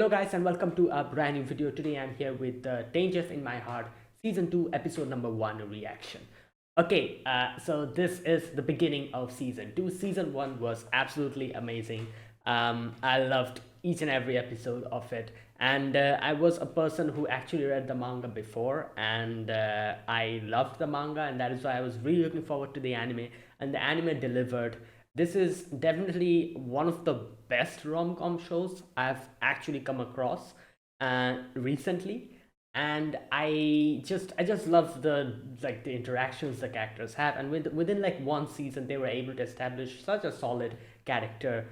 Hello guys and welcome to a brand new video. Today I'm here with Dangers in My Heart Season 2 Episode number 1 reaction. Okay, so this is the beginning of Season 2. Season 1 was absolutely amazing. I loved each and every episode of it, and I was a person who actually read the manga before, and I loved the manga, and that is why I was really looking forward to the anime, and the anime delivered. This is definitely one of the best rom-com shows I've actually come across recently, and I just love the interactions the characters have, and within like one season they were able to establish such a solid character,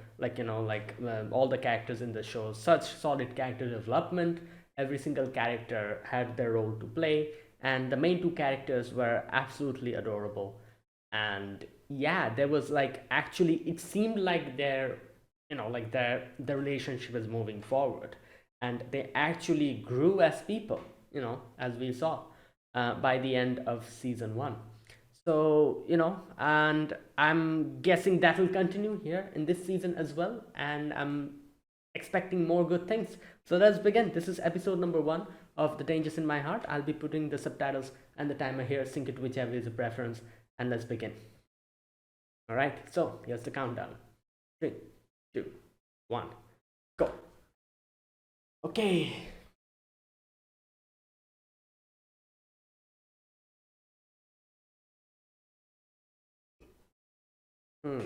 all the characters in the show, such solid character development. Every single character had their role to play, and the main two characters were absolutely adorable. And yeah, there was like actually it seemed like their relationship is moving forward, and they actually grew as people, as we saw by the end of season 1. So and I'm guessing that will continue here in this season as well, and I'm expecting more good things. So let's begin. This is episode number 1 of The Dangers in My Heart. I'll be putting the subtitles and the timer here. Sync it whichever is a preference, and let's begin. All right, so here's the countdown. 3, 2, 1, go. Okay. Hmm.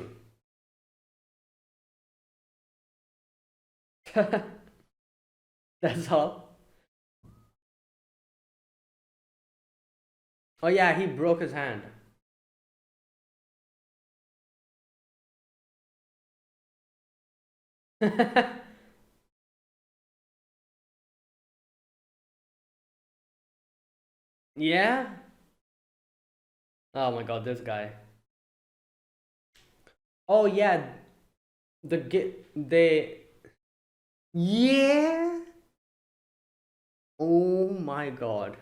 That's all. Oh yeah, he broke his hand. Yeah. Oh my god, this guy. Oh yeah, they. Yeah. Oh my god.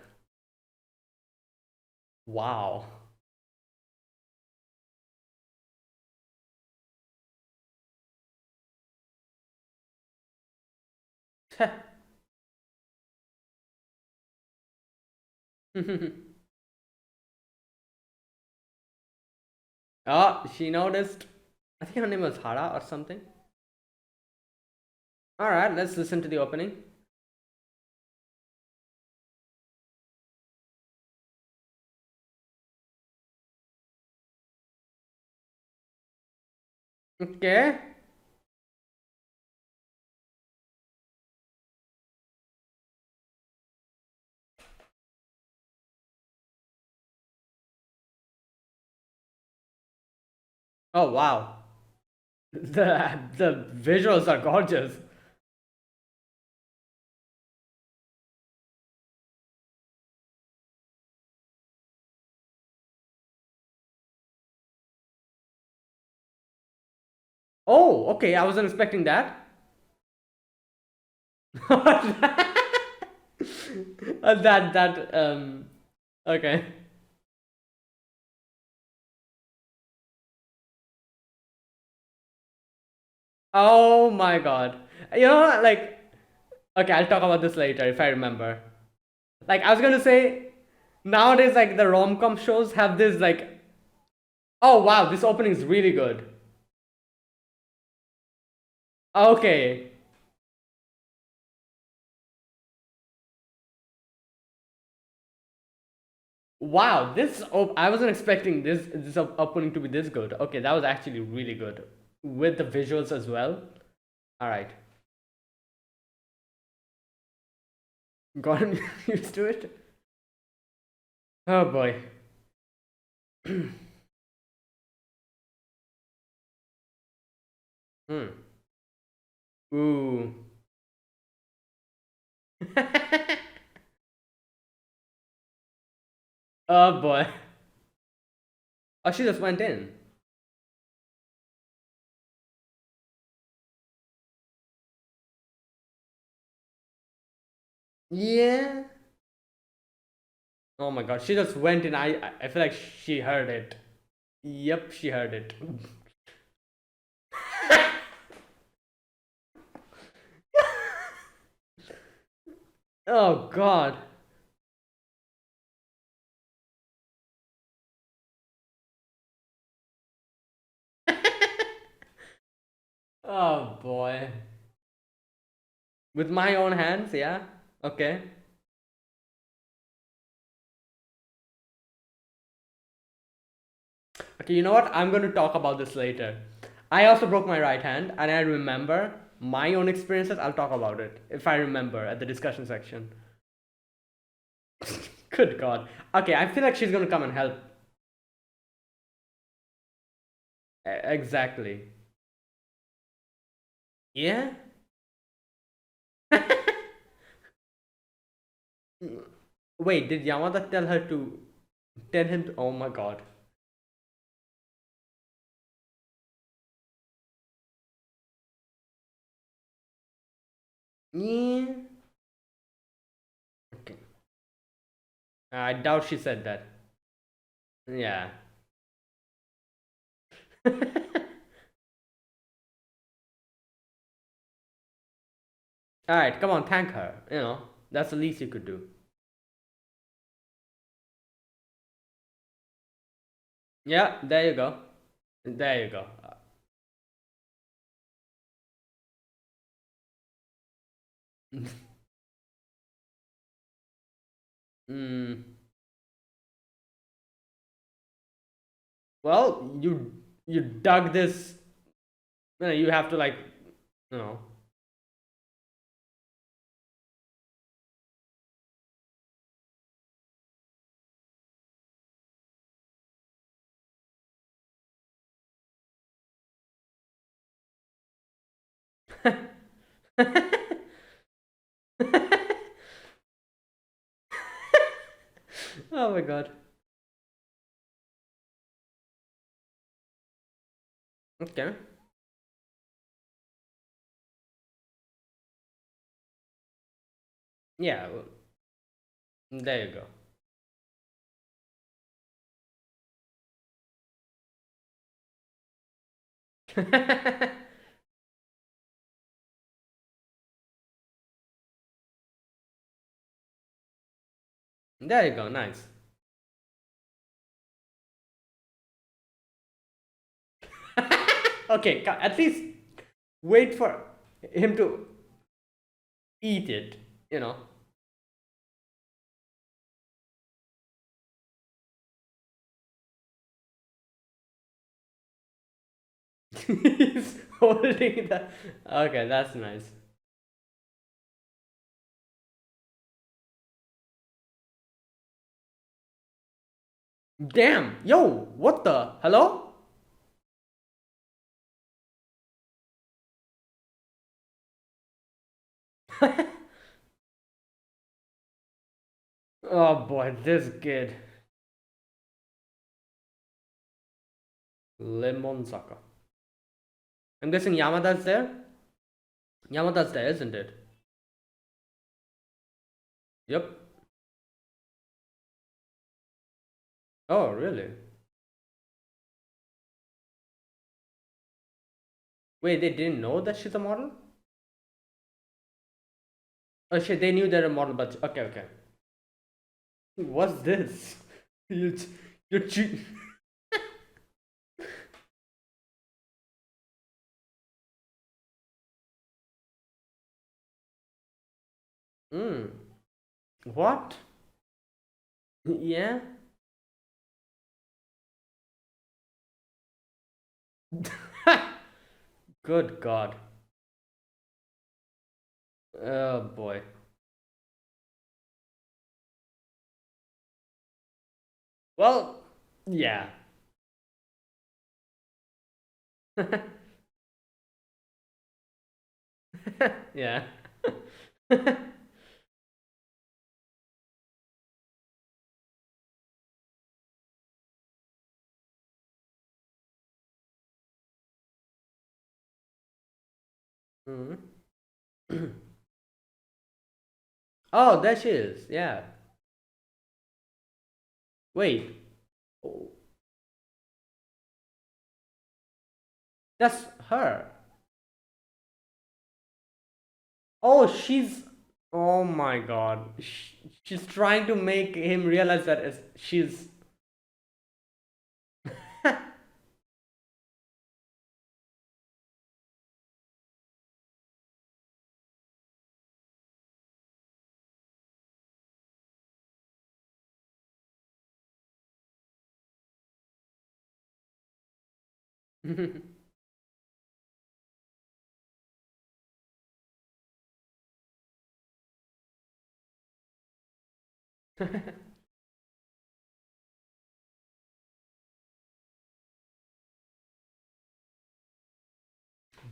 Wow. Oh, she noticed. I think her name was Hara or something. All right, let's listen to the opening. Okay. Oh wow. The visuals are gorgeous. Oh, okay. I wasn't expecting that. That okay. Oh my god. You know what, like, okay, I'll talk about this later if I remember. Like, I was gonna say, nowadays like the rom-com shows have this like, oh wow, this opening is really good. Okay. Wow, I wasn't expecting this opening to be this good. Okay, that was actually really good with the visuals as well. All right, gotten used to it. Oh boy. Hmm. Ooh. Oh boy. Oh, she just went in. Yeah. Oh my god, she just went in. I feel like she heard it. Yep, she heard it. Oh God. Oh boy. With my own hands, yeah? Okay. Okay, you know what? I'm going to talk about this later. I also broke my right hand, and I remember my own experiences. I'll talk about it if I remember at the discussion section. Good God. Okay, I feel like she's going to come and help. Exactly. Yeah? Wait, did Yamada tell her to tell him to? Oh my God. Yeah. Okay. I doubt she said that. Yeah. Alright, come on, thank her. That's the least you could do. Yeah, there you go. There you go. Mm, well, you dug this. You have to like, you know. Oh my God. Okay. Yeah. Well, there you go. There you go. Nice. Okay. At least wait for him to eat it. You know. He's holding the. Okay, that's nice. Damn, yo, what the? Hello? Oh boy, this kid. Lemon Saka. I'm guessing Yamada's there? Yamada's there, isn't it? Yep. Oh, really? Wait, they didn't know that she's a model? Oh shit, they knew they're a model, but okay, okay. What's this? You, you're cheating. Hmm. What? Yeah? Good God. Oh boy. Well, yeah. Yeah. Hmm. Oh, there she is. Yeah. Wait. Oh, that's her. Oh, she's Oh my god. She's trying to make him realize that she's.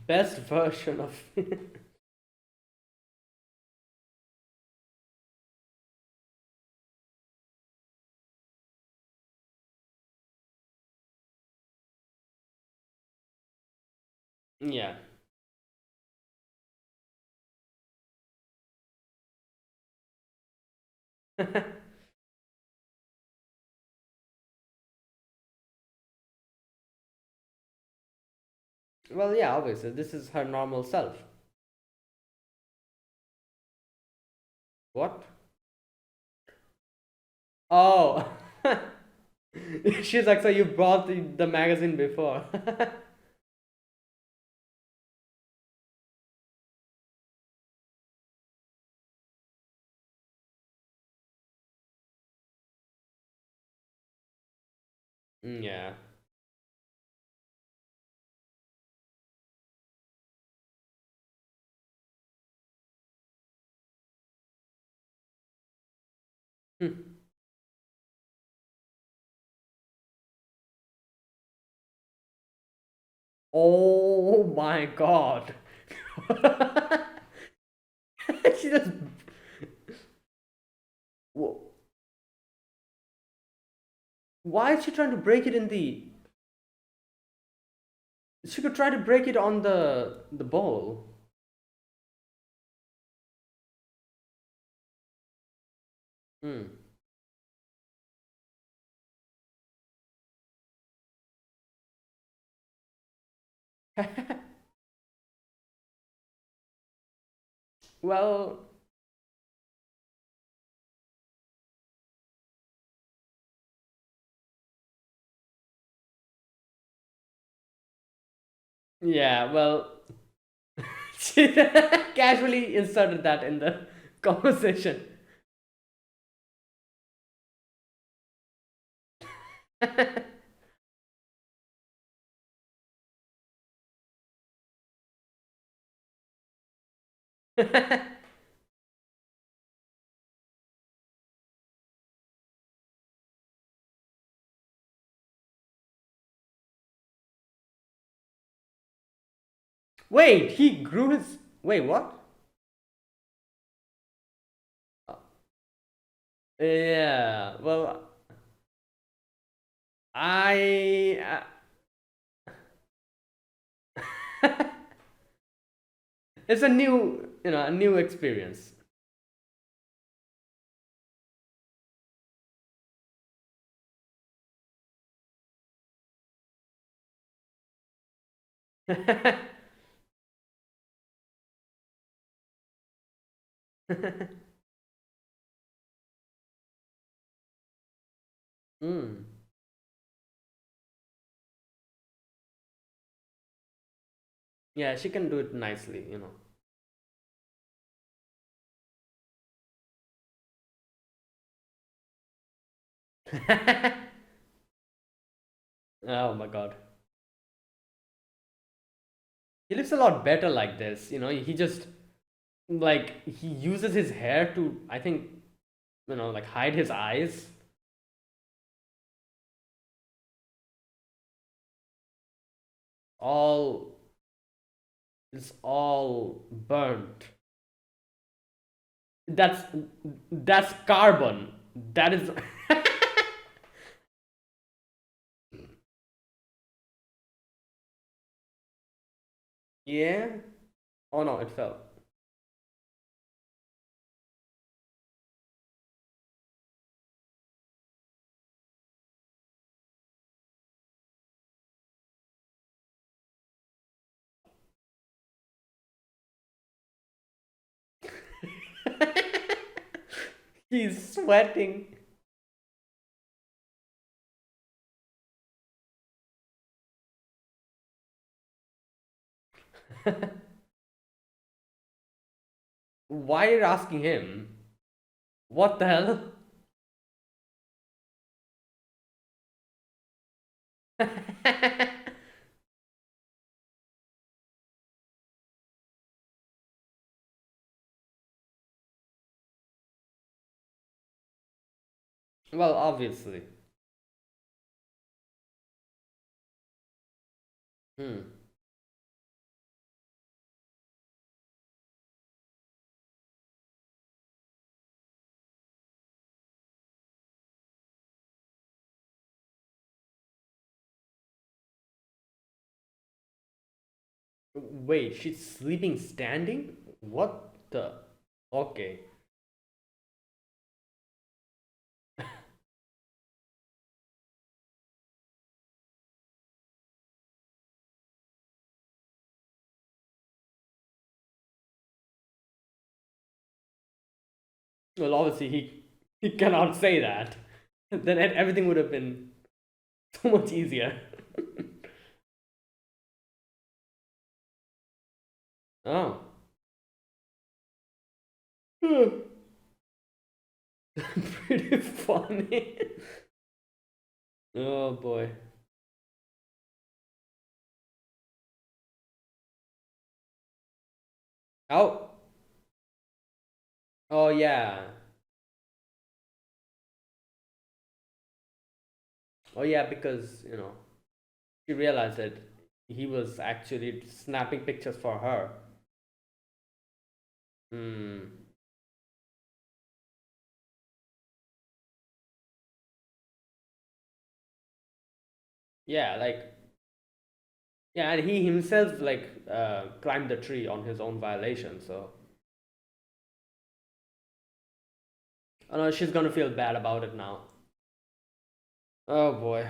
Best version of. Yeah. Well, yeah, obviously, this is her normal self. What? Oh. She's like, so you bought the magazine before. Yeah. Oh my god. She just. Why is she trying to break it in the. She could try to break it on the bowl. Hmm. Well, yeah, well, she casually inserted that in the conversation. Wait, he grew his. Wait, what? Yeah, well, I. It's a new, a new experience. Mm. Yeah, she can do it nicely. Oh my god. He looks a lot better like this. He just like he uses his hair to, I think, like hide his eyes. All it's all burnt. That's that's carbon. That is. Yeah. Oh no, it fell. He's sweating. Why are you asking him? What the hell? Well, obviously. Hmm. Wait, she's sleeping standing? What the? Okay. Well, obviously he cannot say that. Then everything would have been so much easier. Oh. Pretty funny. Oh boy. Oh. Oh yeah. Oh yeah, because she realized that he was actually snapping pictures for her. Hmm. Yeah, like yeah, and he himself like climbed the tree on his own violation. So oh no, she's gonna feel bad about it now. Oh boy.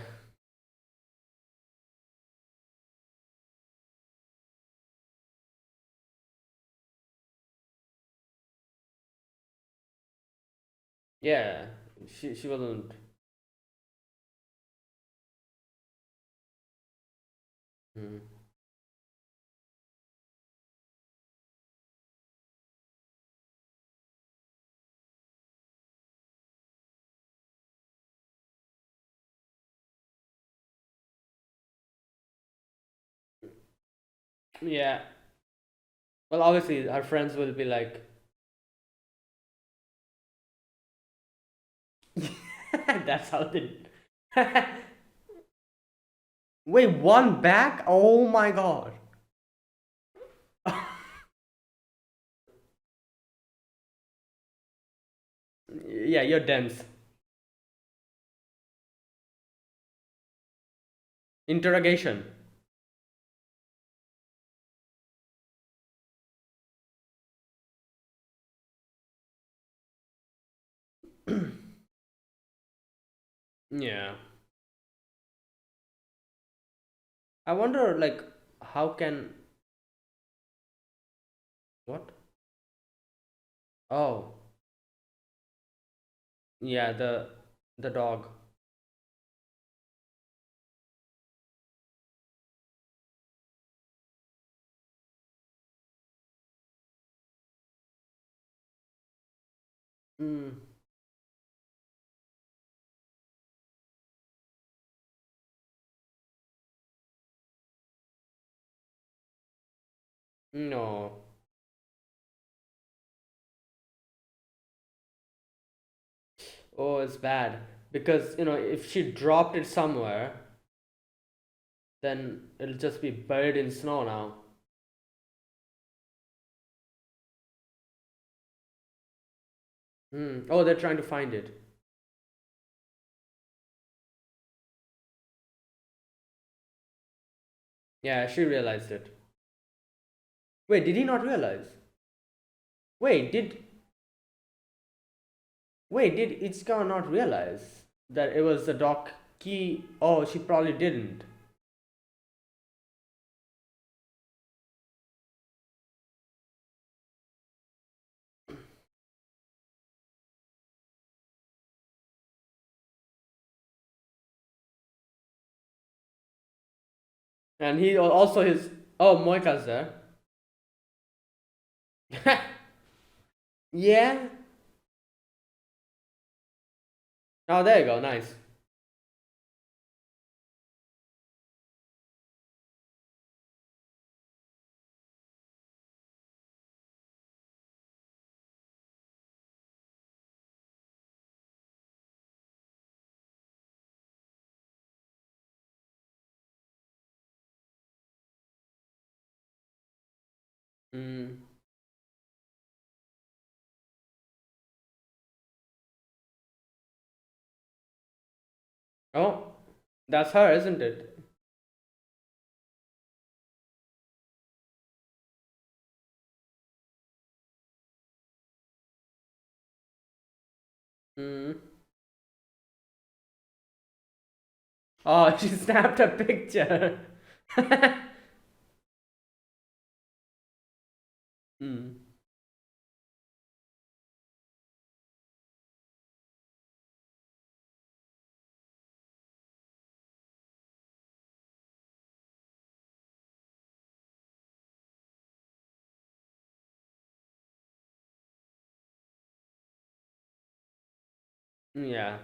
Yeah, she wasn't. Hmm. Yeah. Well, obviously her friends will be like, that's how they. Wait, one back? Oh my god. Yeah, you're dense. Interrogation. Yeah. I wonder, like, how can. What? Oh, yeah, the dog. Mm. No. Oh, it's bad. Because, if she dropped it somewhere, then it'll just be buried in snow now. Hmm. Oh, they're trying to find it. Yeah, she realized it. Wait, did he not realize? Wait, did Itsuka not realize that it was the dog key? Oh, she probably didn't. And he also his oh Moika's there. Yeah. Oh, there you go. Nice. Mm. Oh, that's her, isn't it? Mm. Oh, she snapped a picture. Mm. Yeah.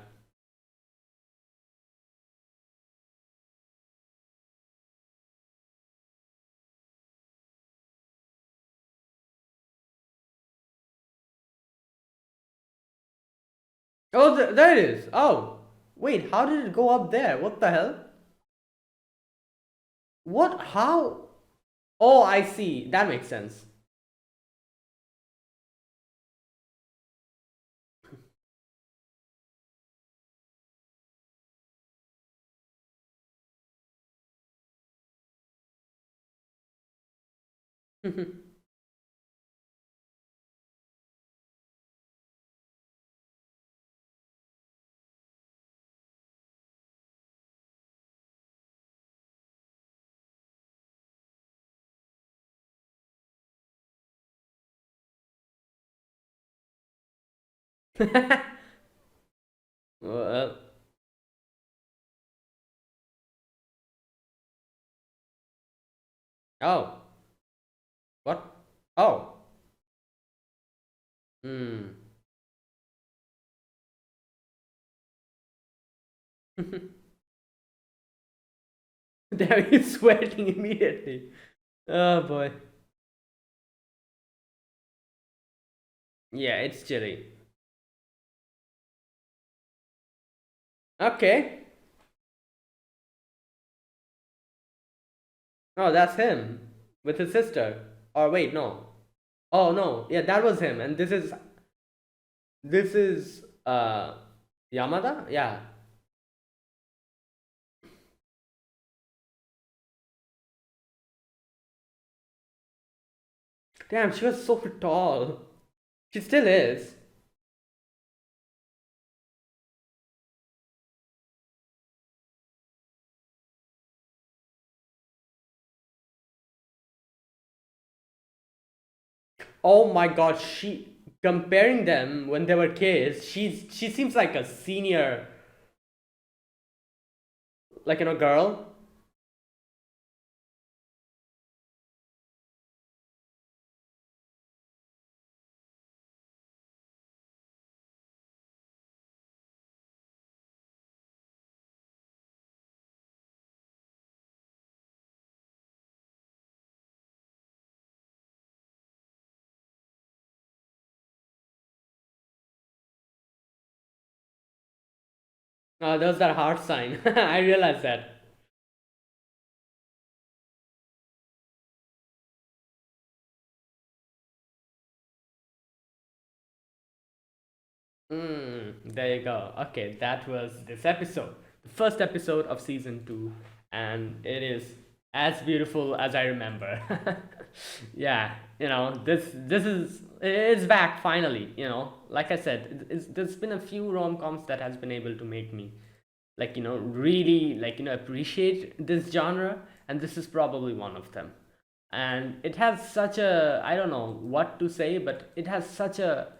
Oh, there it is. Oh, wait. How did it go up there? What the hell? What? How? Oh, I see. That makes sense. Well, oh, what? Oh, hmm. There he's sweating immediately. Oh boy. Yeah, it's chilly. Okay. Oh, that's him with his sister. Or wait, no. Oh no, yeah, that was him. And this is Yamada? Yeah. Damn, she was so tall. She still is. Oh my god, she comparing them when they were kids, she seems like a senior, like girl. There's that heart sign. I realized that. There you go. Okay, that was this episode, the first episode of season two, and it is as beautiful as I remember. Yeah, this is it's back finally. Like I said, there's been a few rom coms that has been able to make me really appreciate this genre, and this is probably one of them. And it has such a, I don't know what to say, but it has such a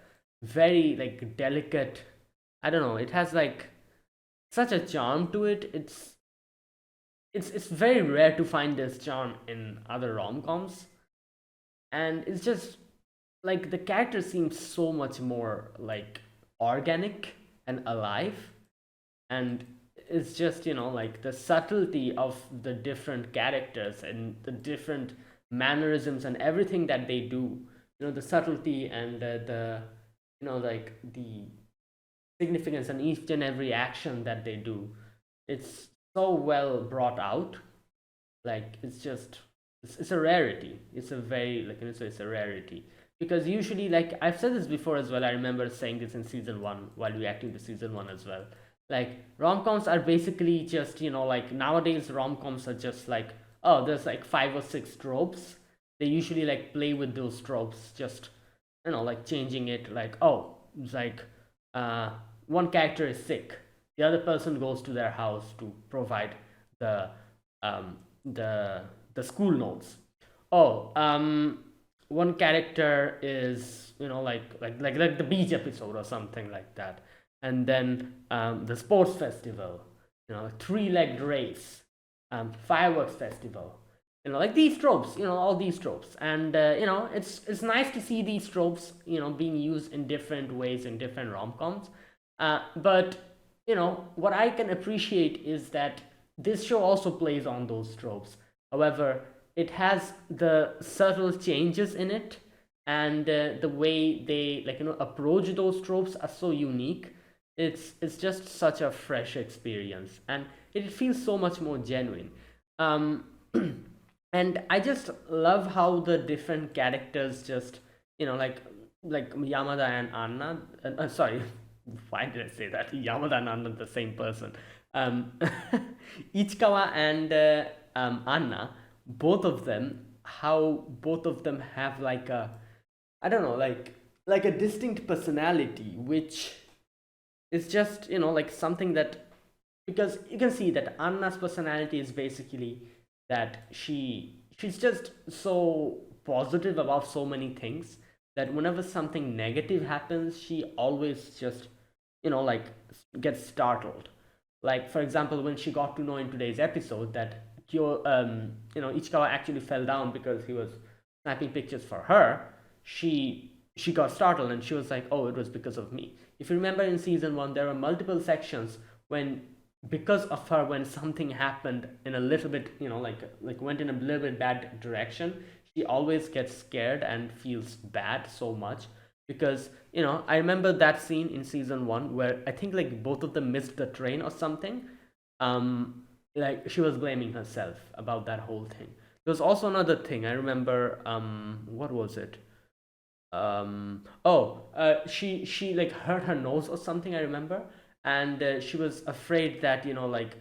very delicate, I don't know, it has such a charm to it. it's very rare to find this charm in other rom-coms, and it's just like the character seems so much more like organic and alive, and it's just like the subtlety of the different characters and the different mannerisms and everything that they do, the subtlety and the like the significance and each and every action that they do, it's so well brought out. Like it's a rarity. It's a very it's a rarity, because usually, like I've said this before as well, I remember saying this in season 1 while reacting to season 1 as well. Like rom-coms are basically just like nowadays rom-coms are just like, oh, there's like 5 or 6 tropes. They usually like play with those tropes, just like changing it, like, oh, it's like uh one character is sick, the other person goes to their house to provide the um the the school notes. Oh, one character is like the beach episode or something like that, and then the sports festival, three-legged race, fireworks festival, like these tropes, all these tropes, and it's nice to see these tropes being used in different ways in different rom-coms. But what I can appreciate is that this show also plays on those tropes. However, it has the subtle changes in it, and the way they approach those tropes are so unique. It's just such a fresh experience, and it feels so much more genuine. Um, and I just love how the different characters just like Yamada and Anna. Sorry, why did I say that? Yamada and Anna are the same person. Um, Ichikawa and Anna, both of them, how both of them have like a, I don't know, like a distinct personality, which is just like something that, because you can see that Anna's personality is basically that she's just so positive about so many things that whenever something negative happens, she always just like gets startled. Like for example, when she got to know in today's episode that Ichikawa actually fell down because he was snapping pictures for her, she got startled and she was like, oh, it was because of me. If you remember in season 1, there were multiple sections when, because of her, when something happened in a little bit like went in a little bit bad direction, she always gets scared and feels bad so much, because I remember that scene in season 1 where I think like both of them missed the train or something. Like she was blaming herself about that whole thing. There was also another thing I remember. What was it? She like hurt her nose or something, I remember, and she was afraid that like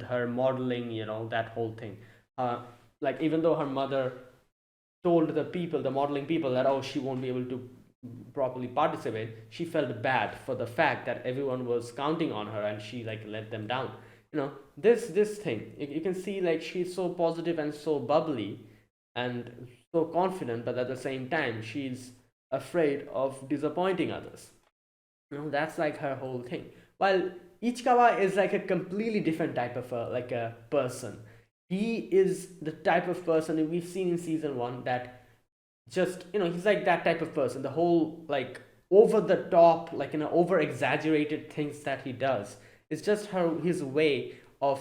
her modeling, that whole thing, uh like even though her mother told the modeling people, that oh, she won't be able to properly participate, she felt bad for the fact that everyone was counting on her and she like let them down. This thing, you can see like she's so positive and so bubbly and so confident, but at the same time she's afraid of disappointing others. That's like her whole thing. While Ichikawa is like a completely different type of like a person. He is the type of person that we've seen in season 1, that just he's like that type of person. The whole like over the top, like over exaggerated things that he does, it's just his way of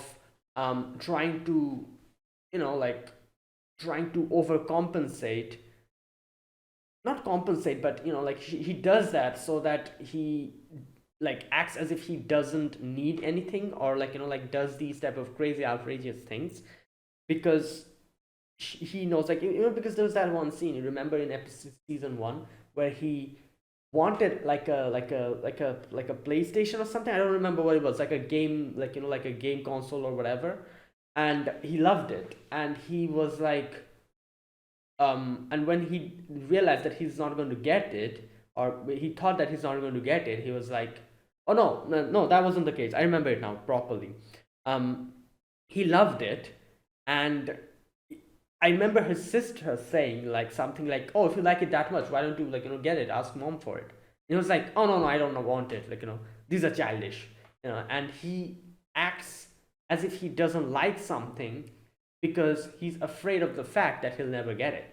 trying to like trying to overcompensate, not compensate, but like he does that so that he like acts as if he doesn't need anything, or like like does these type of crazy outrageous things, because he knows, like because there was that one scene, you remember, in episode season 1, where he wanted like a PlayStation or something. I don't remember what it was, like a game, like like a game console or whatever, and he loved it, and he was like and when he realized that he's not going to get it, or he thought that he's not going to get it, he was like, oh no, no, no, that wasn't the case, I remember it now properly. um he loved it, and I remember his sister saying like something like, oh, if you like it that much, why don't you like get it, ask mom for it. And he was like, oh no, no, I don't want it, like these are childish, and he acts as if he doesn't like something because he's afraid of the fact that he'll never get it.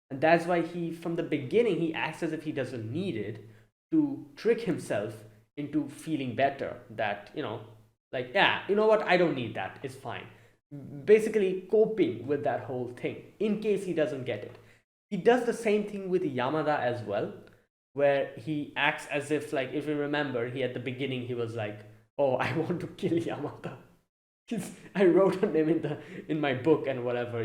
And that's why he, from the beginning, he acts as if he doesn't need it to trick himself into feeling better. That, like, yeah, you know what, I don't need that, it's fine. Basically, coping with that whole thing in case he doesn't get it. He does the same thing with Yamada as well, where he acts as if, like, if you remember, he at the beginning he was like, "Oh, I want to kill Yamada." I wrote a name in my book and whatever,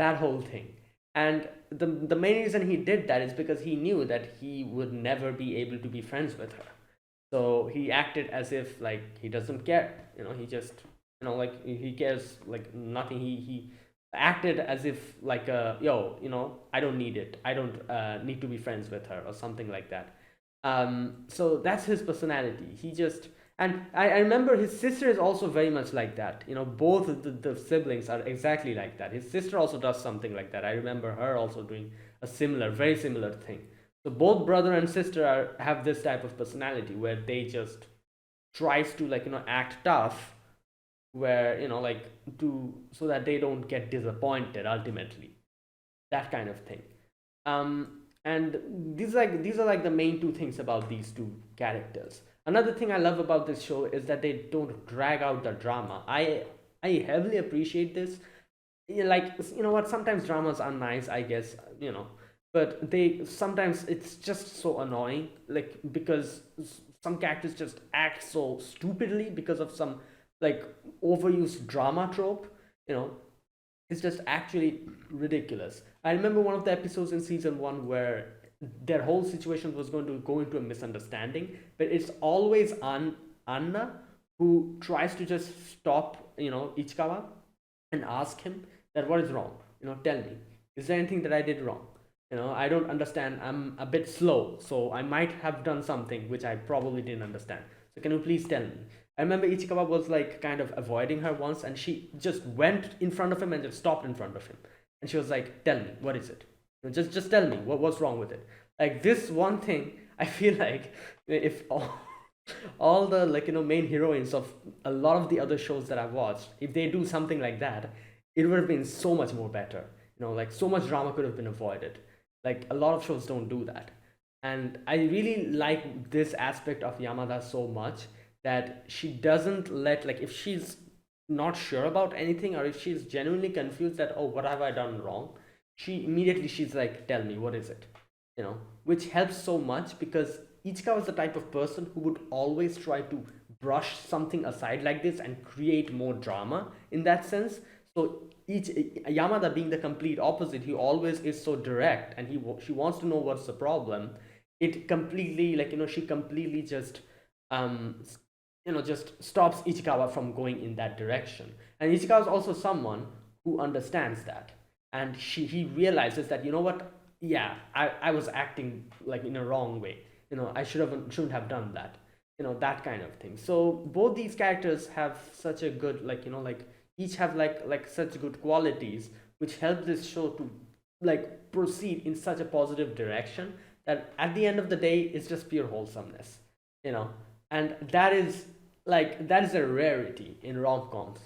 that whole thing. And the main reason he did that is because he knew that he would never be able to be friends with her. So he acted as if like he doesn't care. He just like he cares like nothing. He acted as if like yo, I don't need it. I don't need to be friends with her or something like that. So that's his personality. He just, and I remember his sister is also very much like that. Both of the siblings are exactly like that. His sister also does something like that. I remember her also doing a similar, very similar thing. So both brother and sister have this type of personality where they just tries to like act tough, where like to so that they don't get disappointed ultimately, that kind of thing. And these are like the main two things about these two characters. Another thing I love about this show is that they don't drag out the drama. I heavily appreciate this. Yeah, like, what, sometimes dramas are nice, I guess, but they sometimes it's just so annoying, like, because some characters just act so stupidly because of some like overused drama trope. you know it's just actually ridiculous. I remember one of the episodes in season 1 where their whole situation was going to go into a misunderstanding, but it's always Anna who tries to just stop, Ichikawa, and ask him that what is wrong. Tell me, is there anything that I did wrong? I don't understand. I'm a bit slow, so I might have done something which I probably didn't understand. So can you please tell me? I remember Ichikawa was like kind of avoiding her once, and she just went in front of him and just stopped in front of him, and she was like, "Tell me, what is it? Just tell me what's wrong with it." Like, this one thing, I feel like if all the, like, main heroines of a lot of the other shows that I've watched, if they do something like that, it would have been so much more better. Like, so much drama could have been avoided. Like, a lot of shows don't do that. And I really like this aspect of Yamada so much, that she doesn't let, like, if she's not sure about anything, or if she's genuinely confused that, oh, what have I done wrong, she's like, tell me, what is it? Which helps so much, because Ichika was the type of person who would always try to brush something aside like this and create more drama in that sense. So each Yamada, being the complete opposite, he always is so direct, and she wants to know what's the problem. It completely, like, she completely just um just stops Ichikawa from going in that direction. And Ichikawa is also someone who understands that, and he realizes that, what, yeah, I was acting like in a wrong way. I shouldn't have done that. That kind of thing. So both these characters have such a good, like, like, each have like such good qualities which help this show to like proceed in such a positive direction, that at the end of the day it's just pure wholesomeness. you know and that is a rarity in rom-coms.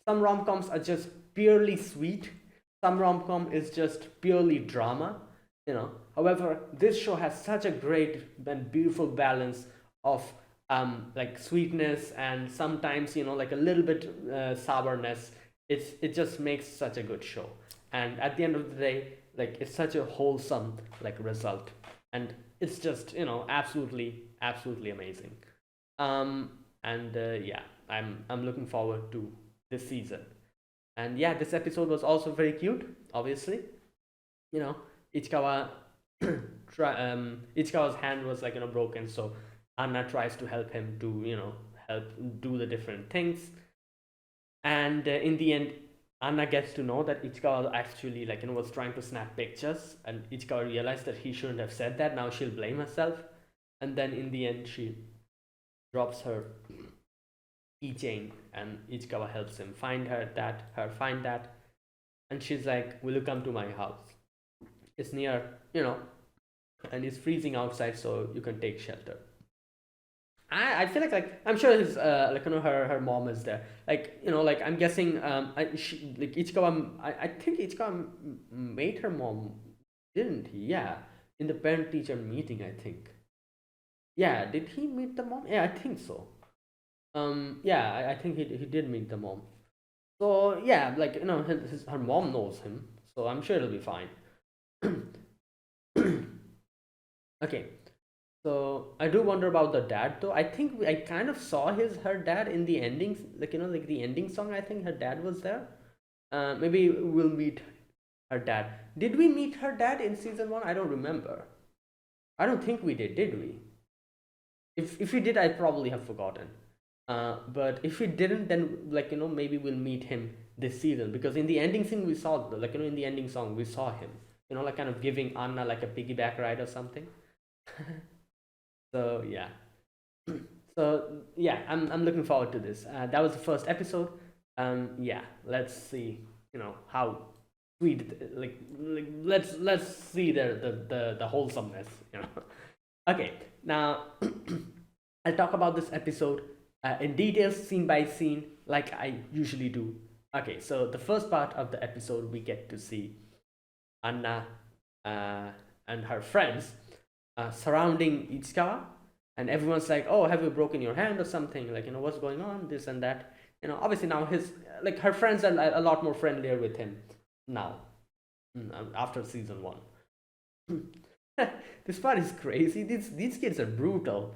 Some rom-coms are just purely sweet, some rom-com is just purely drama. However, this show has such a great and beautiful balance of like sweetness, and sometimes, like a little bit sourness. It just makes such a good show, and at the end of the day, like, it's such a wholesome like result, and it's just, absolutely amazing. And yeah, I'm looking forward to this season. And yeah, this episode was also very cute, obviously. you know Ichikawa Ichikawa's hand was, like, broken, so Anna tries to help him to, help do the different things. And in the end, Anna gets to know that Ichikawa actually, like, was trying to snap pictures, and Ichikawa realized that he shouldn't have said that. Now she'll blame herself. And then in the end, she drops her keychain, and Ichikawa helps him find that. And she's like, will you come to my house? It's near, and it's freezing outside, so you can take shelter. I feel like I'm sure his like her mom is there. Like like I'm guessing like Ichikawa I think Ichikawa made her mom, didn't he? Yeah, in the parent teacher meeting I think. Yeah, did he meet the mom? Yeah, I think so. Yeah, I think he did meet the mom. So yeah, like her mom knows him, so I'm sure it'll be fine. Okay, so I do wonder about the dad though. I think I kind of saw her dad in the endings, like like the ending song. I think her dad was there. Maybe we'll meet her dad. Did we meet her dad in season one? I don't remember. I don't think we did. Did we? If we did, I probably have forgotten. But if we didn't, then like maybe we'll meet him this season, because in the ending scene we saw, like in the ending song we saw him. Like kind of giving Anna like a piggyback ride or something. So yeah. So yeah, I'm looking forward to this. That was the first episode. Yeah, let's see. How sweet. Like let's see the wholesomeness. Okay, now I'll talk about this episode in details, scene by scene, like I usually do. Okay, so the first part of the episode, we get to see Anna uh, and her friends surrounding Ichikawa, and everyone's like, "Oh, have you broken your hand or something? Like, what's going on? This and that." Obviously now her friends are a lot more friendlier with him now, after season one. This part is crazy. These kids are brutal.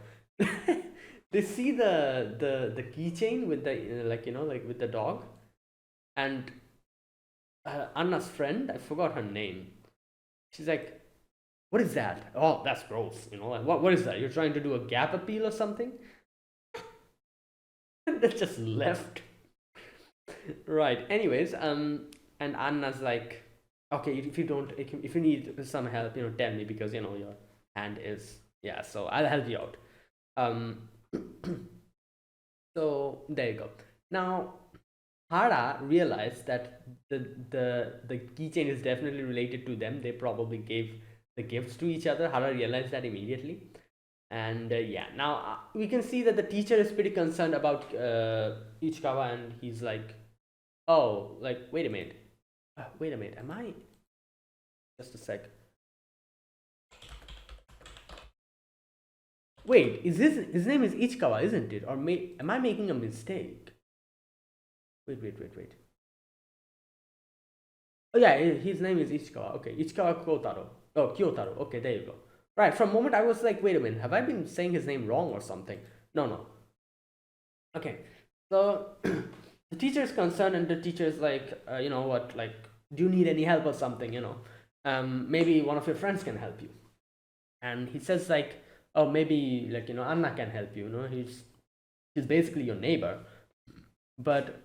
They see the keychain with the like with the dog, and Anna's friend, I forgot her name. She's like, "What is that? Oh, that's gross. Like, what is that? You're trying to do a gap appeal or something?" They just left. Right. Anyways, and Anna's like, "Okay, if you need some help, tell me, because your hand is, yeah. So I'll help you out." Um, so there you go. Now Hara realized that the keychain is definitely related to them. They probably gave the gifts to each other. Hara realized that immediately, and yeah. Now we can see that the teacher is pretty concerned about Ichikawa, and he's like, "Oh, like wait a minute. Am I? Just a sec. Wait, is his name is Ichikawa, isn't it? Or am I making a mistake? Wait. Oh yeah, his name is Ichikawa. Okay, Ichikawa Kotaro. Oh, Kyotaro. Okay, there you go. Right. From a moment I was like, wait a minute, have I been saying his name wrong or something? No. Okay. So the teacher is concerned, and the teacher is like, you know what? Like, do you need any help or something? Maybe one of your friends can help you. And he says like, oh, maybe like Anna can help you. He's basically your neighbor. But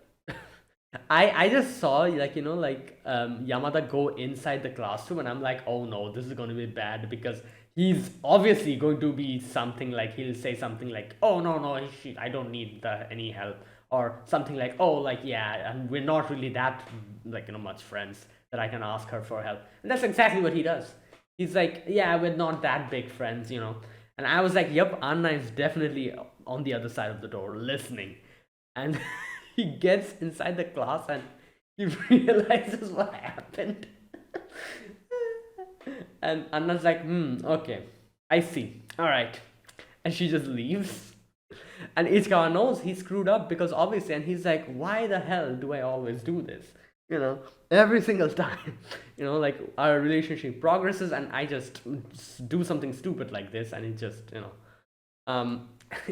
I just saw like Yamada go inside the classroom, and I'm like, oh no, this is going to be bad, because he's obviously going to be something like, he'll say something like, oh no, I don't need any help, or something like, oh, like, yeah, and we're not really that like much friends that I can ask her for help. And that's exactly what he does. He's like, yeah, we're not that big friends. And I was like, yep, Anna is definitely on the other side of the door listening. And he gets inside the class, and he realizes what happened. And Anna's like, okay, I see. All right. And she just leaves. And Ichikawa knows he screwed up, because obviously, and he's like, why the hell do I always do this? Every single time. Like our relationship progresses, and I just do something stupid like this, and it just. Um,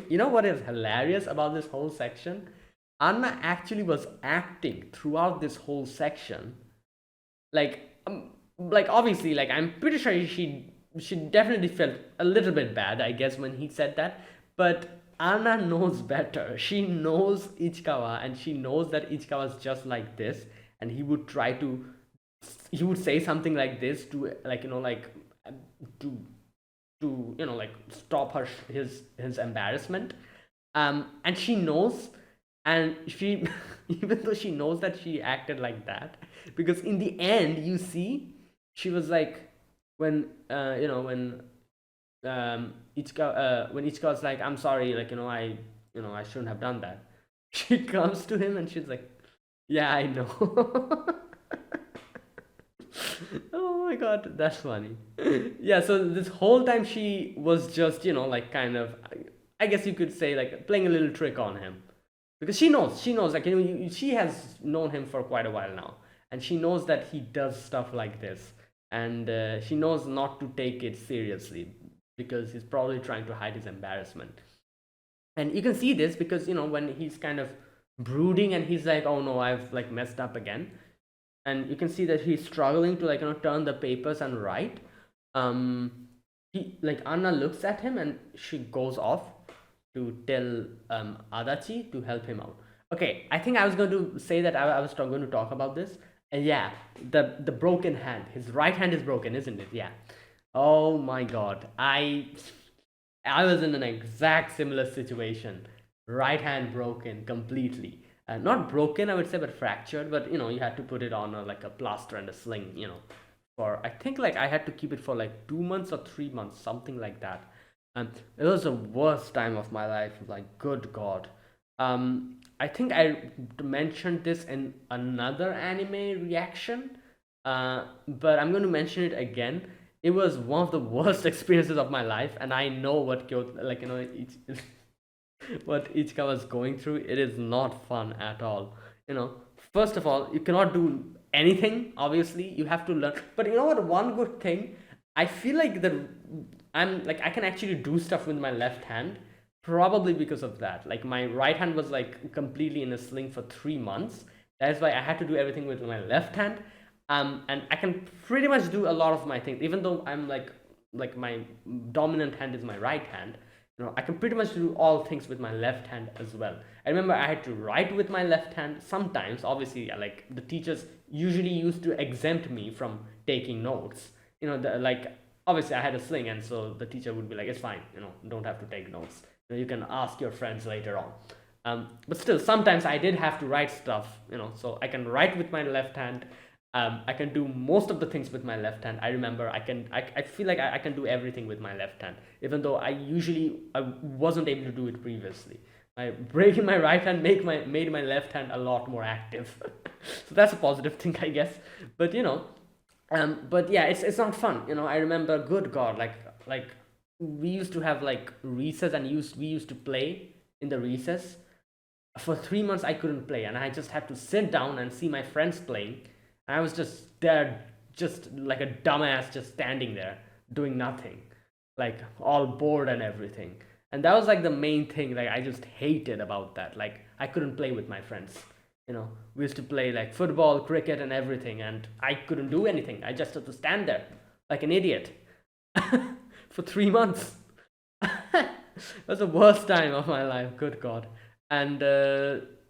what is hilarious about this whole section? Anna actually was acting throughout this whole section. Like obviously, like I'm pretty sure she definitely felt a little bit bad, I guess, when he said that. But Anna knows better. She knows Ichikawa, and she knows that Ichikawa is just like this, and he would say something like this to to like stop his embarrassment. And she knows, and she even though she knows that she acted like that, because in the end you see she was like, when When Ichika's like, I'm sorry, like, I shouldn't have done that. She comes to him and she's like, yeah, I know. Oh my god, that's funny. Yeah, so this whole time she was just, like kind of, I guess you could say, like playing a little trick on him. Because she knows, like, she has known him for quite a while now. And she knows that he does stuff like this. And she knows not to take it seriously because he's probably trying to hide his embarrassment. And you can see this because, when he's kind of brooding and he's like, oh no, I've like messed up again, and you can see that he's struggling to, like, turn the papers and write. um he, like, Anna looks at him and she goes off to tell Adachi to help him out. Okay, I think I was going to say that I was going to talk about this. And yeah, the broken hand, his right hand is broken, isn't it? Yeah. Oh my god, I was in an exact similar situation. Right hand broken completely. Not broken, I would say, but fractured. But you had to put it on like a plaster and a sling. For, I think, like, I had to keep it for like 2 months or 3 months, something like that. And it was the worst time of my life. Like, good god. I think I mentioned this in another anime reaction, but I'm going to mention it again. It was one of the worst experiences of my life, and I know what Kyoto, like, what Ichika was going through. It is not fun at all. You know, First of all, you cannot do anything. Obviously, you have to learn. But you know what? One good thing, I feel like I can actually do stuff with my left hand. Probably because of that. Like, my right hand was like completely in a sling for 3 months. That's why I had to do everything with my left hand. And I can pretty much do a lot of my things, even though I'm like my dominant hand is my right hand. I can pretty much do all things with my left hand as well. I remember I had to write with my left hand sometimes. Obviously, like, the teachers usually used to exempt me from taking notes. Like, obviously I had a sling, and so the teacher would be like, it's fine, don't have to take notes. You can ask your friends later on. But still, sometimes I did have to write stuff, so I can write with my left hand. I can do most of the things with my left hand. I remember I feel like I can do everything with my left hand, even though I wasn't able to do it previously. My breaking my right hand made my left hand a lot more active. So that's a positive thing, I guess. But but yeah, it's not fun. I remember, good god, like we used to have like recess, and we used to play in the recess. For 3 months I couldn't play, and I just had to sit down and see my friends playing. And I was just there, just like a dumbass, just standing there doing nothing, like all bored and everything. And that was like the main thing, like, I just hated about that. Like, I couldn't play with my friends. We used to play like football, cricket, and everything, and I couldn't do anything. I just had to stand there like an idiot for 3 months. That was the worst time of my life. Good god. And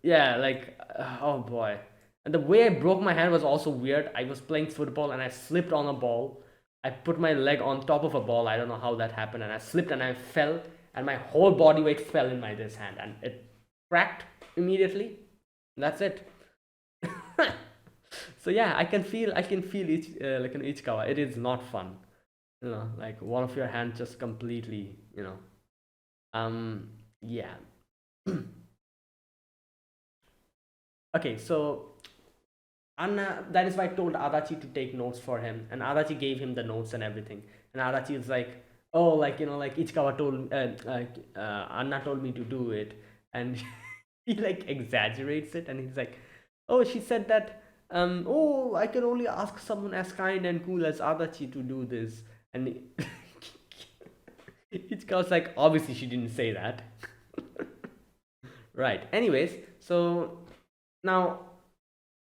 yeah, like, oh boy. And the way I broke my hand was also weird. I was playing football and I slipped on a ball. I put my leg on top of a ball. I don't know how that happened, and I slipped and I fell, and my whole body weight fell in my this hand, and it cracked immediately. And that's it. So yeah, I can feel each like an Ichikawa. It is not fun. Like, one of your hands just completely, yeah. Okay, so Anna, that is why I told Adachi to take notes for him, and Adachi gave him the notes and everything. And Adachi is like, oh, like, like Ichikawa told, Anna told me to do it, and he like exaggerates it, and he's like, oh, she said that, oh, I can only ask someone as kind and cool as Adachi to do this, and Ichikawa's like, obviously she didn't say that. Right. Anyways, so now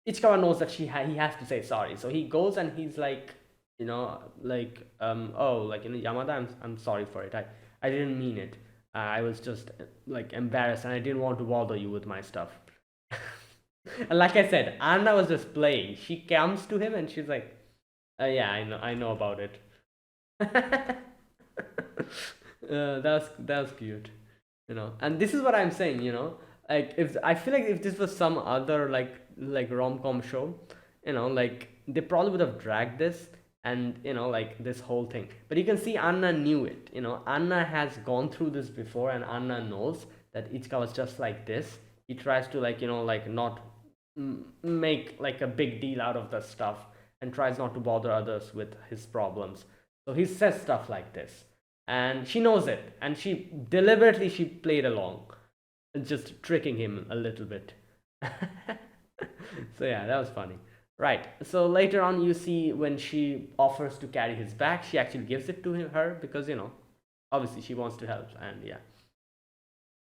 Ichikawa knows that he has to say sorry. So he goes and he's like, like, oh, like, Yamada, I'm sorry for it. I didn't mean it. I was just like embarrassed, and I didn't want to bother you with my stuff. And like I said, Anna was just playing. She comes to him and she's like, yeah, I know about it. That was cute. And this is what I'm saying. Like, if I feel like if this was some other like rom-com show, like, they probably would have dragged this, and like this whole thing. But you can see Anna knew it. Anna has gone through this before, and Anna knows that Ichika was just like this. He tries to like like not make like a big deal out of the stuff, and tries not to bother others with his problems. So he says stuff like this, and she knows it, and she played along, just tricking him a little bit. So yeah, that was funny. Right. So later on, you see when she offers to carry his bag, she actually gives it to her because obviously she wants to help, and yeah.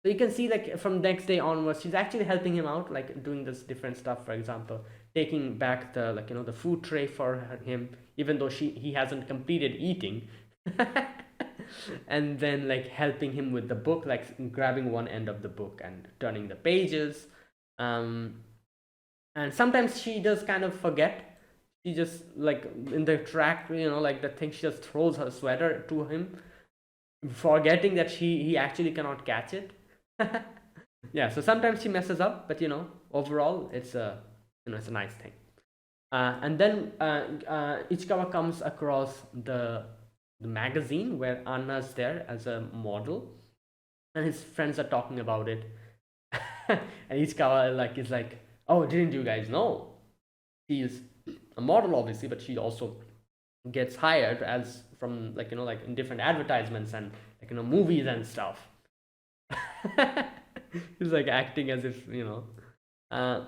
So you can see like from next day onwards, she's actually helping him out, like doing this different stuff. For example, taking back the like the food tray for him, even though he hasn't completed eating. And then like helping him with the book, like grabbing one end of the book and turning the pages. And sometimes she does kind of forget. She just like in the track, like the thing, she just throws her sweater to him, forgetting that he actually cannot catch it. Yeah, so sometimes she messes up, but overall it's a nice thing. And then Ichikawa comes across the magazine where Anna's there as a model, and his friends are talking about it. And Ichikawa like is like, oh, didn't you guys know? She is a model, obviously, but she also gets hired as from like like in different advertisements and like movies and stuff. He's like acting as if Uh,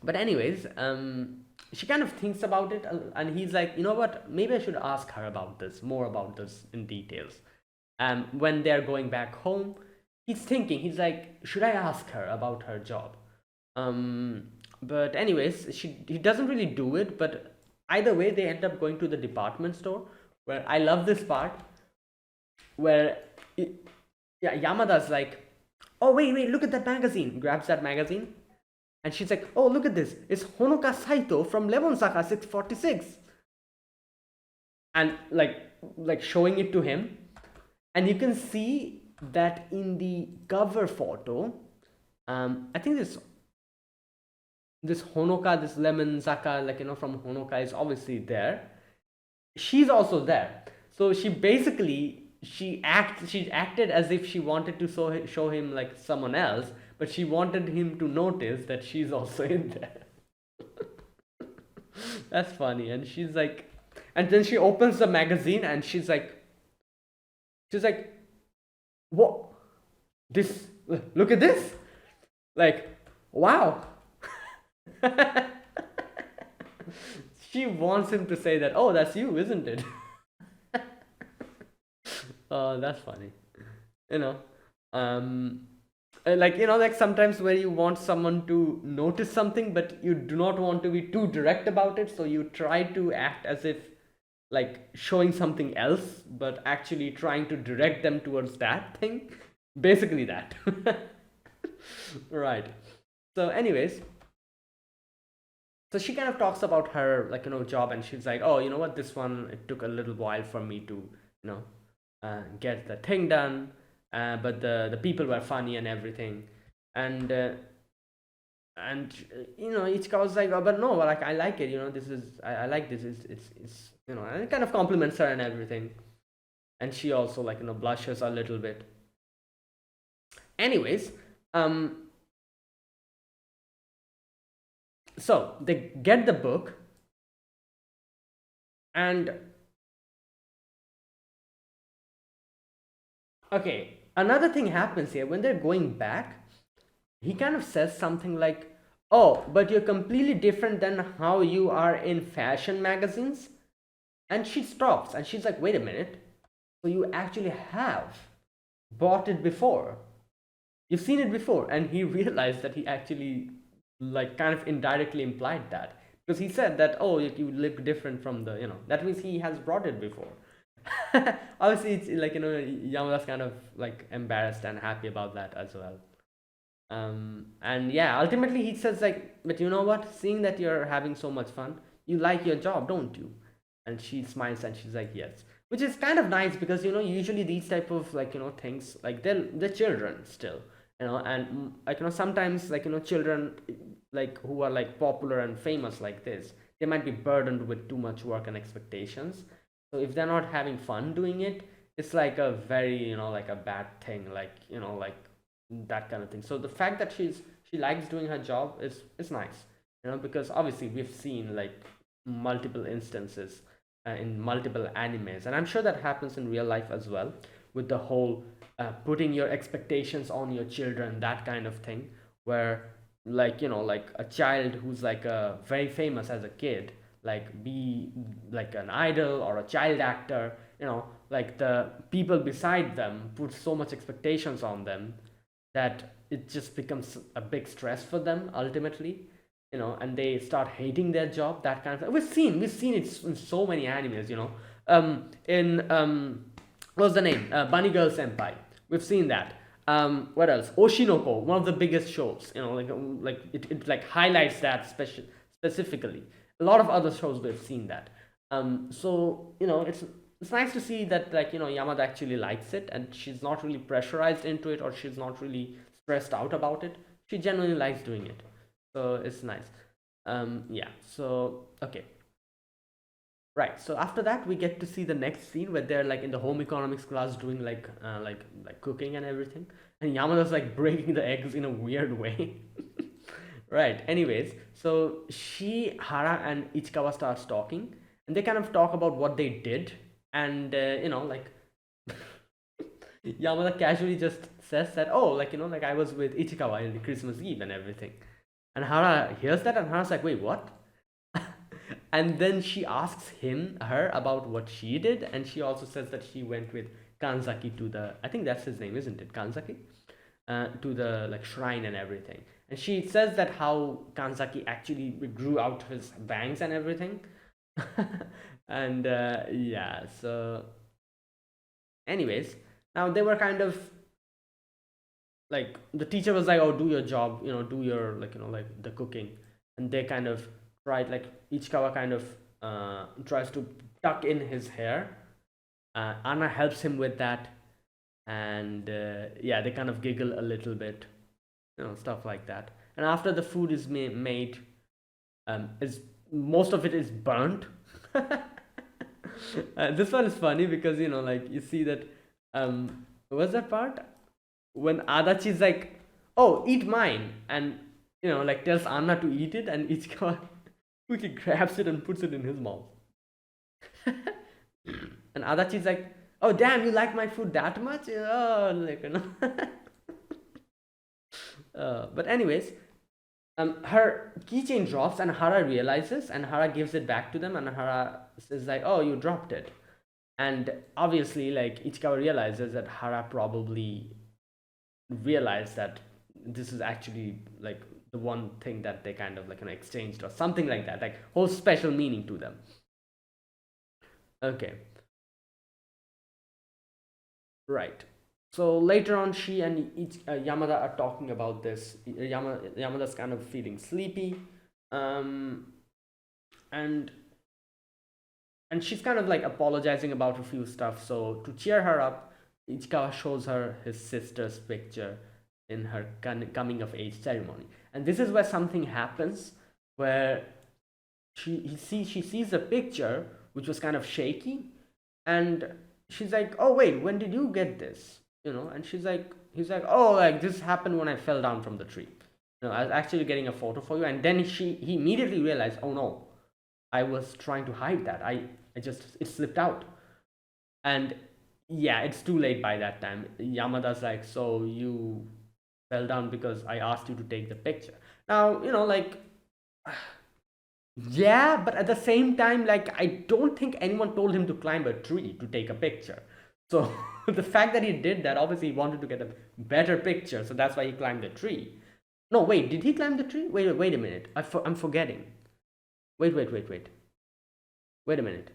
but anyways, she kind of thinks about it, and he's like, you know what? Maybe I should ask her about this, more about this in details. When they're going back home, he's thinking, he's like, should I ask her about her job? But anyways, he doesn't really do it. But either way, they end up going to the department store, where I love this part, where yeah, Yamada's like, oh wait, look at that magazine. Grabs that magazine, and she's like, oh, look at this. It's Honoka Saito from Lemon Saka 646. And like showing it to him. And you can see that in the cover photo, I think this Honoka, this Lemon Saka, like from Honoka is obviously there. She's also there. So she basically she acted as if she wanted to show him like someone else, but she wanted him to notice that she's also in there. That's funny. And she's like, and then she opens the magazine and she's like, what? This, look at this. Like, wow. She wants him to say that, oh, that's you, isn't it? Oh, that's funny. You know, like like sometimes where you want someone to notice something, but you do not want to be too direct about it, so you try to act as if like showing something else, but actually trying to direct them towards that thing. Basically that. Right. So anyways, so she kind of talks about her like job, and she's like, oh, you know what, this one, it took a little while for me to get the thing done, but the people were funny and everything. And Ichika was like, oh, but no, like I like it, this is I like this, it's and it kind of compliments her and everything. And she also like blushes a little bit. Anyways, so they get the book, and okay, another thing happens here. When they're going back, he kind of says something like, oh, but you're completely different than how you are in fashion magazines. And she stops and she's like, wait a minute, so you actually have bought it before, you've seen it before. And he realized that he actually like kind of indirectly implied that, because he said that, oh, you look different from the that means he has brought it before. Obviously it's like Yamada's kind of like embarrassed and happy about that as well. And yeah, ultimately he says like, but you know what, seeing that you're having so much fun, you like your job, don't you? And she smiles and she's like, yes, which is kind of nice, because usually these type of like things, like they're children still, and like sometimes like children like who are like popular and famous like this, they might be burdened with too much work and expectations. So if they're not having fun doing it, it's like a very, like a bad thing, like, like that kind of thing. So the fact that she likes doing her job is nice, because obviously we've seen like multiple instances in multiple animes, and I'm sure that happens in real life as well, with the whole putting your expectations on your children, that kind of thing, where like, like a child who's like very famous as a kid, like be like an idol or a child actor, like the people beside them put so much expectations on them that it just becomes a big stress for them ultimately, and they start hating their job, that kind of thing. We've seen it in so many animes, in what's the name, Bunny Girl Senpai. We've seen that. What else? Oshinoko, one of the biggest shows, it like highlights that specifically. A lot of other shows we've seen that. So it's nice to see that, like, Yamada actually likes it, and she's not really pressurized into it, or she's not really stressed out about it. She genuinely likes doing it, so it's nice. Yeah, so okay. Right. So after that, we get to see the next scene where they're like in the home economics class doing like cooking and everything, and Yamada's like breaking the eggs in a weird way. Right. Anyways, so Hara, and Ichikawa starts talking, and they kind of talk about what they did, and like Yamada casually just says that, oh, like, like I was with Ichikawa in Christmas Eve and everything, and Hara hears that, and Hara's like, wait, what? And then she asks her about what she did, and she also says that she went with Kanzaki to the, I think that's his name, isn't it, Kanzaki, to the like shrine and everything. And she says that how Kanzaki actually grew out his bangs and everything. And yeah, so anyways, now they were kind of like, the teacher was like, oh, do your job, do your, like, like the cooking, and they kind of tried, like Ichikawa kind of tries to tuck in his hair. Anna helps him with that, and yeah, they kind of giggle a little bit, stuff like that. And after the food is made, is most of it is burnt. This one is funny because, like, you see that, what's that part when Adachi is like, oh, eat mine, and like tells Anna to eat it, and Ichikawa quickly grabs it and puts it in his mouth. And Adachi is like, oh damn, you like my food that much? Oh, like, but anyways, her keychain drops, and Hara realizes, and Hara gives it back to them, and Hara says like, oh, you dropped it. And obviously, like, Ichikawa realizes that Hara probably realized that this is actually like the one thing that they kind of like exchanged or something like that, like whole special meaning to them. Okay. Right. So later on, she and Yamada are talking about this. Yamada's kind of feeling sleepy, um, and she's kind of like apologizing about a few stuff. So to cheer her up, Ichikawa shows her his sister's picture in her coming of age ceremony, and this is where something happens, where she sees a picture which was kind of shaky, and she's like, oh wait, when did you get this? And he's like, oh, like this happened when I fell down from the tree. I was actually getting a photo for you. And then he immediately realized, oh no, I was trying to hide that. It slipped out. And yeah, it's too late by that time. Yamada's like, so you fell down because I asked you to take the picture. Now, like, yeah, but at the same time, like, I don't think anyone told him to climb a tree to take a picture. So the fact that he did that, obviously he wanted to get a better picture, so that's why he climbed the tree. No, wait, did he climb the tree? Wait a minute. I'm forgetting. Wait. Wait a minute.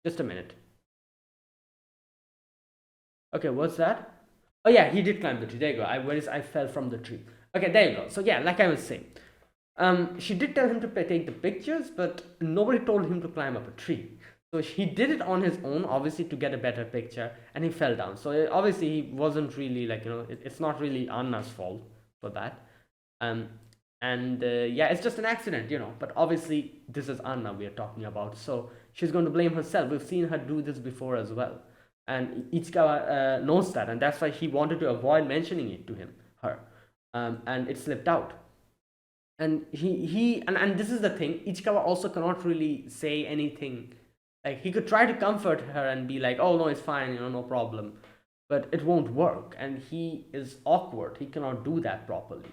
Just a minute. Okay, what's that? Oh yeah, he did climb the tree. There you go. I fell from the tree. Okay, there you go. So yeah, like I was saying, she did tell him to take the pictures, but nobody told him to climb up a tree. So he did it on his own, obviously, to get a better picture, and he fell down. So obviously he wasn't really like, it's not really Anna's fault for that. And yeah, it's just an accident, but obviously this is Anna we are talking about, so she's going to blame herself. We've seen her do this before as well, and Ichikawa knows that, and that's why he wanted to avoid mentioning it to her, and it slipped out. And and this is the thing, Ichikawa also cannot really say anything. Like, he could try to comfort her and be like, oh no, it's fine, no problem, but it won't work, and he is awkward, he cannot do that properly.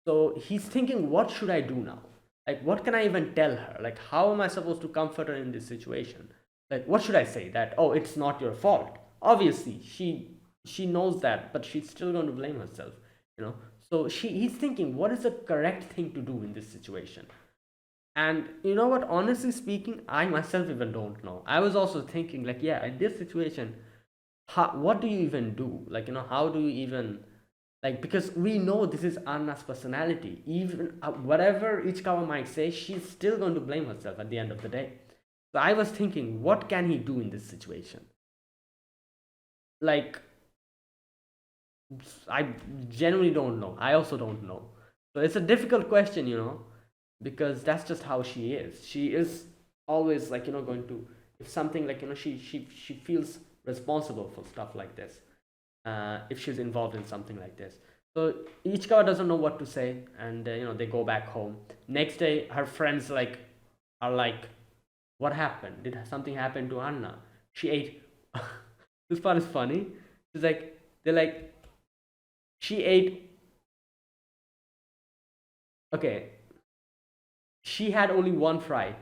So he's thinking, what should I do now? Like, what can I even tell her? Like, how am I supposed to comfort her in this situation? Like, what should I say? That, oh, it's not your fault. Obviously, she knows that, but she's still going to blame herself, you know. So he's thinking, what is the correct thing to do in this situation? And you know what? Honestly speaking, I myself even don't know. I was also thinking, like, yeah, in this situation, what do you even do? Like, how do you even, like, because we know this is Anna's personality. Even whatever Ichikawa might say, she's still going to blame herself at the end of the day. So I was thinking, what can he do in this situation? Like, I genuinely don't know. I also don't know. So it's a difficult question, because that's just how she is. She is always, like, going to, if something, like, she feels responsible for stuff like this, if she's involved in something like this. So Ichikawa doesn't know what to say, and they go back home. Next day, her friends are like, what happened? Did something happen to Anna? She ate. This part is funny. She's like, they're like, she ate. Okay, she had only one fry,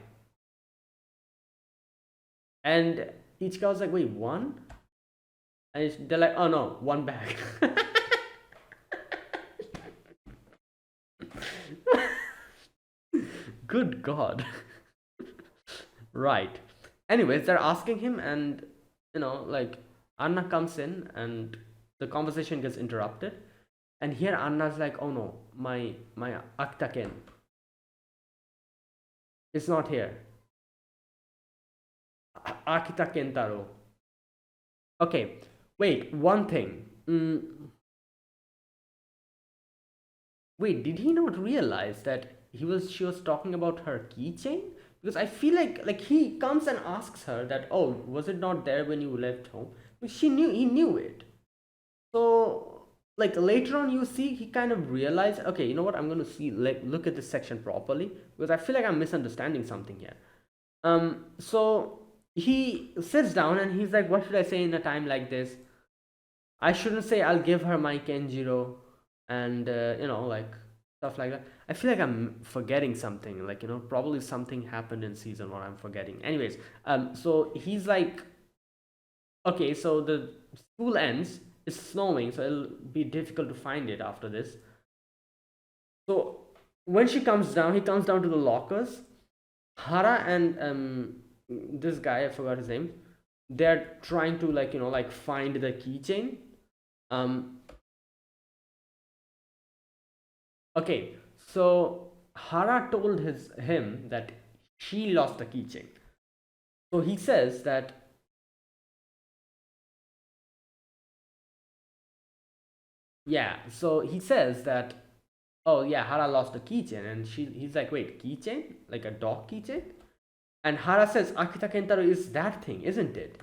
and Ichikawa's like, wait, one? And they're like, oh no, one bag. Good God. Right. Anyways, they're asking him, and like, Anna comes in, and the conversation gets interrupted. And here Anna's like, oh no, my Akita-ken is not here. Akita Kentaro. Okay, wait, one thing. Wait, did he not realize that she was talking about her keychain? Because I feel like he comes and asks her that, oh, was it not there when you left home? But he knew it. So, like, later on, you see he kind of realized, okay, you know what, I'm going to see, like, look at this section properly, because I feel like I'm misunderstanding something here. So he sits down and he's like, what should I say in a time like this? I shouldn't say I'll give her my Kenjiro, and like, stuff like that. I feel like I'm forgetting something, like, probably something happened in season 1 I'm forgetting. Anyways, so he's like, okay, so the school ends, it's snowing, so it'll be difficult to find it after this. So when he comes down to the lockers. Hara and this guy, I forgot his name, they're trying to, like, like, find the keychain. Okay, so Hara told him that she lost the keychain. So he says that, yeah, so he says that, oh yeah, Hara lost the keychain, and he's like, wait, keychain? Like a dog keychain? And Hara says, Akita Kentaro is that thing, isn't it?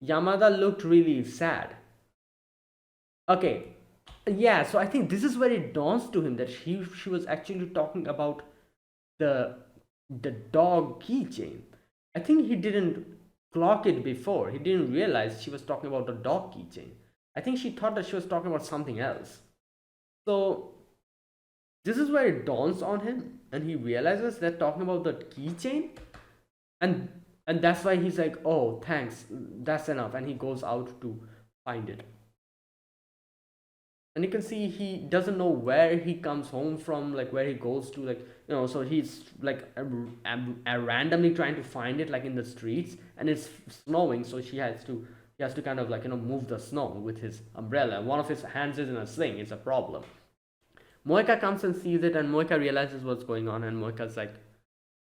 Yamada looked really sad. Okay, yeah, so I think this is where it dawns to him that she was actually talking about the dog keychain. I think he didn't clock it before. He didn't realize she was talking about the dog keychain. I think she thought that she was talking about something else. So this is where it dawns on him, and he realizes they're talking about the keychain, and that's why he's like, oh, thanks, that's enough, and he goes out to find it. And you can see he doesn't know where he comes home from, like where he goes to, like, so he's like randomly trying to find it, like, in the streets, and it's snowing, so he has to kind of, like, move the snow with his umbrella. One of his hands is in a sling. It's a problem. Moeka comes and sees it, and Moeka realizes what's going on, and Moeka's like,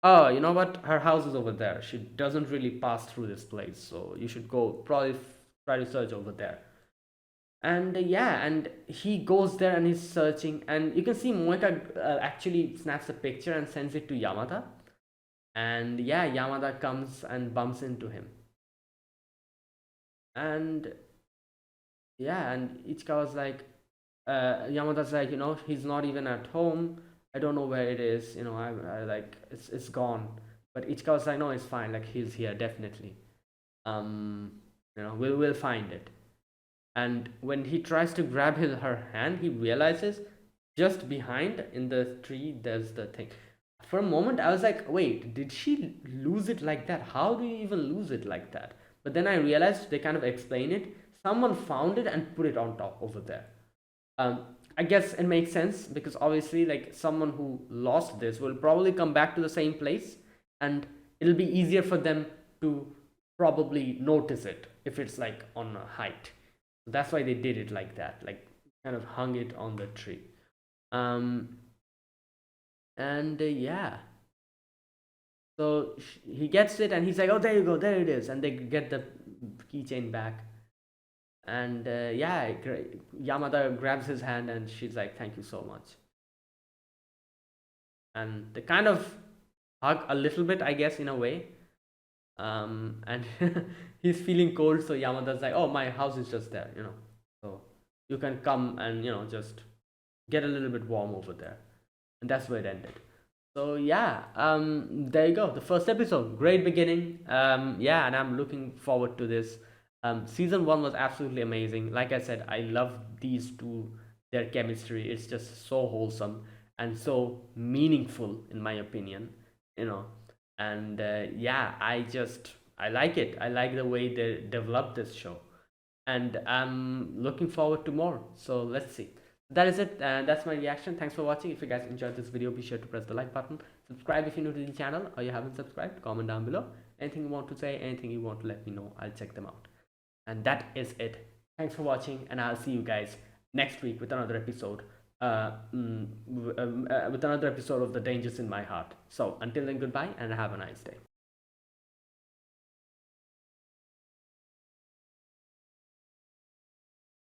oh, you know what, her house is over there, she doesn't really pass through this place, so you should go probably try to search over there. And yeah, and he goes there and he's searching, and you can see Moeka actually snaps a picture and sends it to Yamada. And yeah, Yamada comes and bumps into him. And yeah, and Ichika was like, Yamada's like, he's not even at home. I don't know where it is. I like it's gone. But Ichika was like, no, it's fine. Like he's here definitely. Um, we'll find it. And when he tries to grab her hand, he realizes just behind in the tree there's the thing. For a moment, I was like, wait, did she lose it like that? How do you even lose it like that? But then I realized they kind of explain it. Someone found it and put it on top over there. I guess it makes sense because obviously, like someone who lost this will probably come back to the same place, and it'll be easier for them to probably notice it if it's like on a height. So that's why they did it like that, like kind of hung it on the tree. Um, and yeah, so he gets it and he's like, "Oh, there you go, there it is," and they get the keychain back. And yeah, Yamada grabs his hand and she's like, "Thank you so much." And they kind of hug a little bit, I guess, in a way. And he's feeling cold, so Yamada's like, "Oh, my house is just there, so you can come and just get a little bit warm over there." And that's where it ended. So yeah, there you go, the first episode, great beginning. Yeah, and I'm looking forward to this. Season 1 was absolutely amazing. Like I said, I love these two, their chemistry. It's just so wholesome and so meaningful in my opinion, you know. And yeah, I like it. I like the way they developed this show, and I'm looking forward to more. So let's see. That is it. That's my reaction. Thanks for watching. If you guys enjoyed this video, be sure to press the like button. Subscribe if you're new to the channel or you haven't subscribed. Comment down below. Anything you want to say, anything you want to let me know, I'll check them out. And that is it. Thanks for watching, and I'll see you guys next week with another episode. With another episode of The Dangers in My Heart. So until then, goodbye and have a nice day.